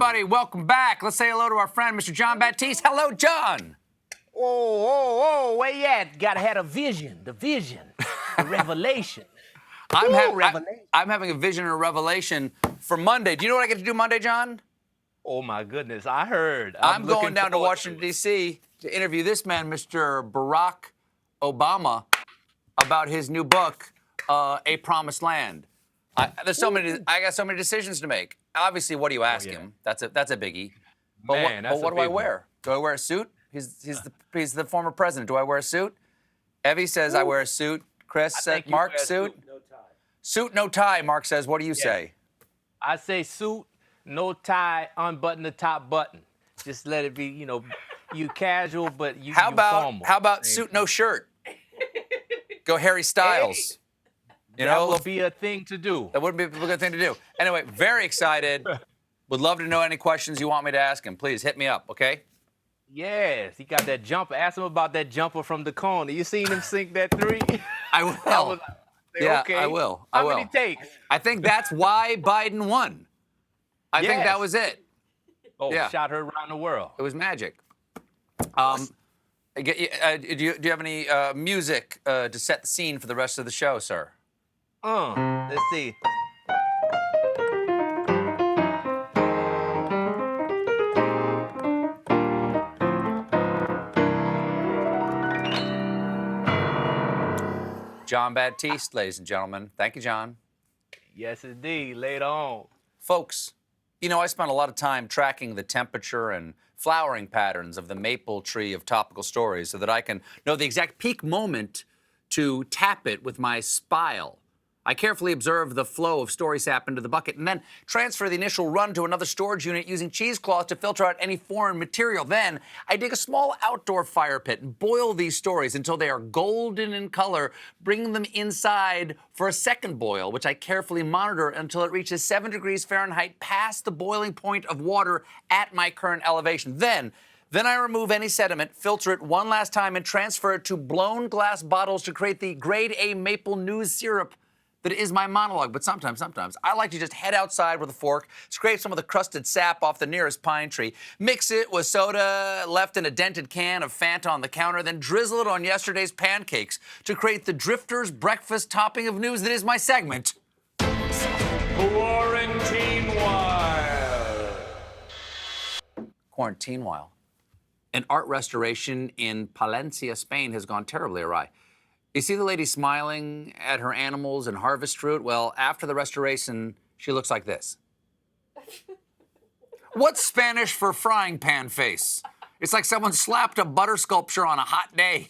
everybody. Welcome back. Let's say hello to our friend, Mr. John Baptiste. Hello, John. Oh, where you at? Gotta have a vision, the revelation. I'm having a vision and a revelation for Monday. Do you know what I get to do Monday, John? Oh, my goodness, I heard. I'm going down to Washington, D.C. to interview this man, Mr. Barack Obama, about his new book, A Promised Land. I got so many decisions to make. Obviously, what do you ask him? That's a biggie. But what do I wear? Do I wear a suit? He's the former president. Do I wear a suit? Evie says I wear a suit. Chris said, Mark, suit? No tie. Suit, no tie, Mark says. What do you say? I say suit, no tie, unbutton the top button. Just let it be, you casual, but you formal. How about suit, no shirt? Go Harry Styles. Hey, that would be a thing to do. That would be a good thing to do. Anyway, very excited. Would love to know any questions you want me to ask him. Please hit me up, okay? Yes, he got that jumper. Ask him about that jumper from the corner. You seen him sink that three? I will. Okay. I will. How many takes? I think that's why Biden won. I think that was it. Oh, shot her around the world. It was magic. Do you have any music to set the scene for the rest of the show, sir? Let's see. John Baptiste, ladies and gentlemen. Thank you, John. Yes, indeed. Later on. Folks, I spent a lot of time tracking the temperature and flowering patterns of the maple tree of topical stories so that I can know the exact peak moment to tap it with my spile. I carefully observe the flow of story sap into the bucket and then transfer the initial run to another storage unit using cheesecloth to filter out any foreign material. Then I dig a small outdoor fire pit and boil these stories until they are golden in color, bringing them inside for a second boil, which I carefully monitor until it reaches 7 degrees Fahrenheit past the boiling point of water at my current elevation. Then I remove any sediment, filter it one last time, and transfer it to blown glass bottles to create the grade A maple news syrup that is my monologue. But sometimes I like to just head outside with a fork, scrape some of the crusted sap off the nearest pine tree, mix it with soda left in a dented can of Fanta on the counter, then drizzle it on yesterday's pancakes to create the drifter's breakfast topping of news that is my segment. Quarantinewhile. An art restoration in Palencia, Spain has gone terribly awry. You see the lady smiling at her animals and harvest fruit? Well, after the restoration, she looks like this. What's Spanish for frying pan face? It's like someone slapped a butter sculpture on a hot day.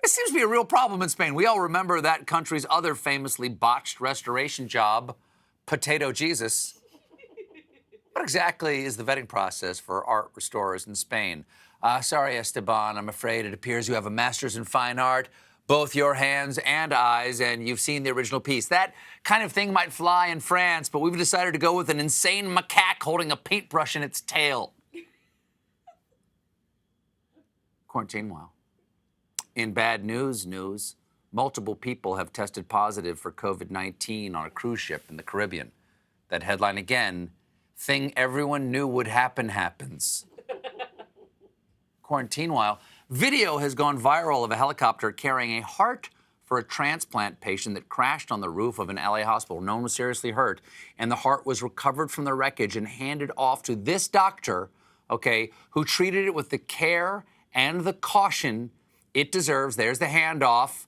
This seems to be a real problem in Spain. We all remember that country's other famously botched restoration job, Potato Jesus. What exactly is the vetting process for art restorers in Spain? Sorry, Esteban, I'm afraid it appears you have a master's in fine art, both your hands and eyes, and you've seen the original piece. That kind of thing might fly in France, but we've decided to go with an insane macaque holding a paintbrush in its tail. Quarantinewhile. In bad news, multiple people have tested positive for COVID-19 on a cruise ship in the Caribbean. That headline again, thing everyone knew would happen happens. Quarantinewhile. Video has gone viral of a helicopter carrying a heart for a transplant patient that crashed on the roof of an LA hospital. No one was seriously hurt, and the heart was recovered from the wreckage and handed off to this doctor, who treated it with the care and the caution it deserves. There's the handoff,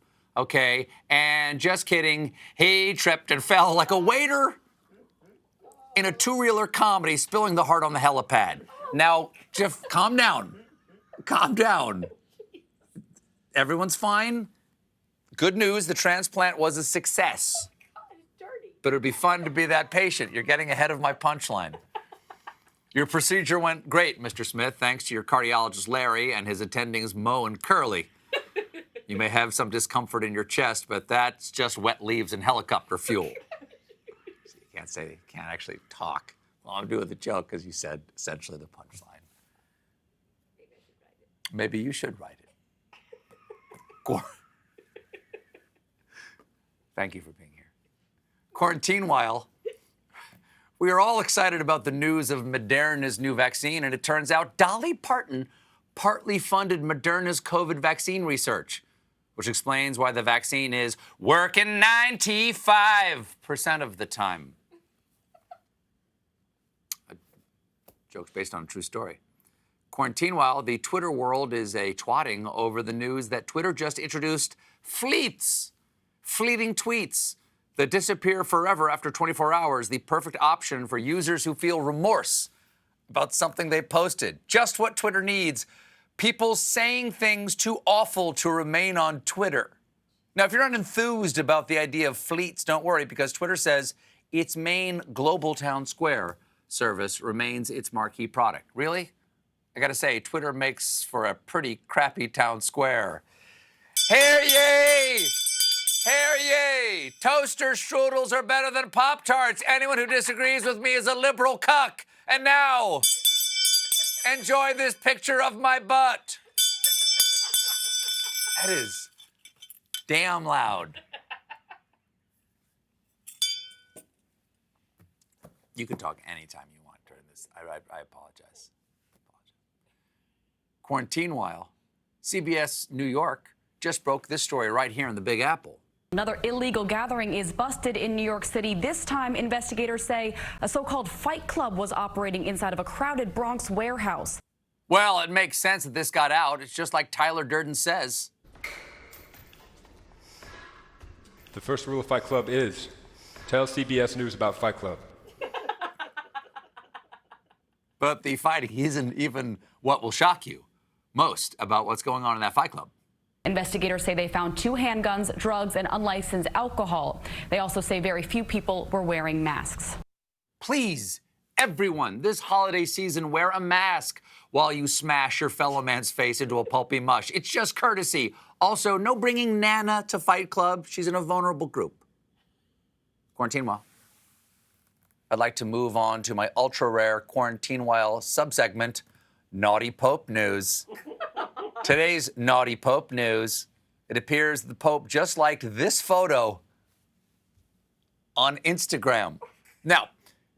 and just kidding, he tripped and fell like a waiter in a two-reeler comedy spilling the heart on the helipad. Now, just calm down. Calm down. Everyone's fine. Good news, the transplant was a success. God, it's dirty. But it'd be fun to be that patient. You're getting ahead of my punchline. Your procedure went great, Mr. Smith, thanks to your cardiologist, Larry, and his attendings, Mo and Curly. You may have some discomfort in your chest, but that's just wet leaves and helicopter fuel. You can't actually talk. Well, I'm doing the joke because you said essentially the punchline. Maybe you should write it. Thank you for being here. Quarantinewhile. We are all excited about the news of Moderna's new vaccine, and it turns out Dolly Parton partly funded Moderna's COVID vaccine research, which explains why the vaccine is working 95% of the time. A joke's based on a true story. Quarantinewhile, the Twitter world is a twatting over the news that Twitter just introduced fleeting tweets that disappear forever after 24 hours, the perfect option for users who feel remorse about something they posted. Just what Twitter needs. People saying things too awful to remain on Twitter. Now, if you're not enthused about the idea of fleets, don't worry, because Twitter says its main global town square service remains its marquee product. Really? I gotta say, Twitter makes for a pretty crappy town square. Hear ye! Hear ye! Toaster strudels are better than Pop-Tarts. Anyone who disagrees with me is a liberal cuck. And now, enjoy this picture of my butt. That is damn loud. You can talk anytime you want during this. I apologize. Quarantinewhile, CBS New York just broke this story right here in the Big Apple. Another illegal gathering is busted in New York City. This time, investigators say a so-called fight club was operating inside of a crowded Bronx warehouse. Well, it makes sense that this got out. It's just like Tyler Durden says. The first rule of Fight Club is tell CBS News about Fight Club. But the fighting isn't even what will shock you most about what's going on in that fight club. Investigators say they found 2 handguns, drugs, and unlicensed alcohol. They also say very few people were wearing masks. Please, everyone, this holiday season, wear a mask while you smash your fellow man's face into a pulpy mush. It's just courtesy. Also, no bringing Nana to Fight Club. She's in a vulnerable group. Quarantinewhile. I'd like to move on to my ultra-rare Quarantinewhile subsegment, Naughty Pope News. Today's Naughty Pope News. It appears the Pope just liked this photo on Instagram. Now,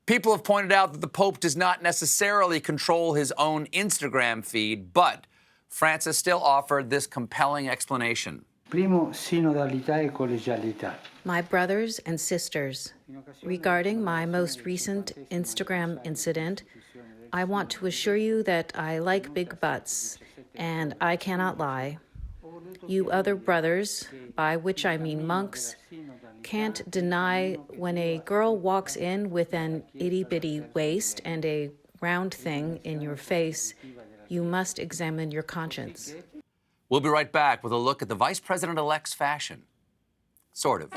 people have pointed out that the Pope does not necessarily control his own Instagram feed, but Francis still offered this compelling explanation. Primo, sinodalità e collegialità. My brothers and sisters, regarding my most recent Instagram incident, I want to assure you that I like big butts, and I cannot lie. You other brothers, by which I mean monks, can't deny when a girl walks in with an itty-bitty waist and a round thing in your face, you must examine your conscience. We'll be right back with a look at the Vice President-elect's fashion. Sort of.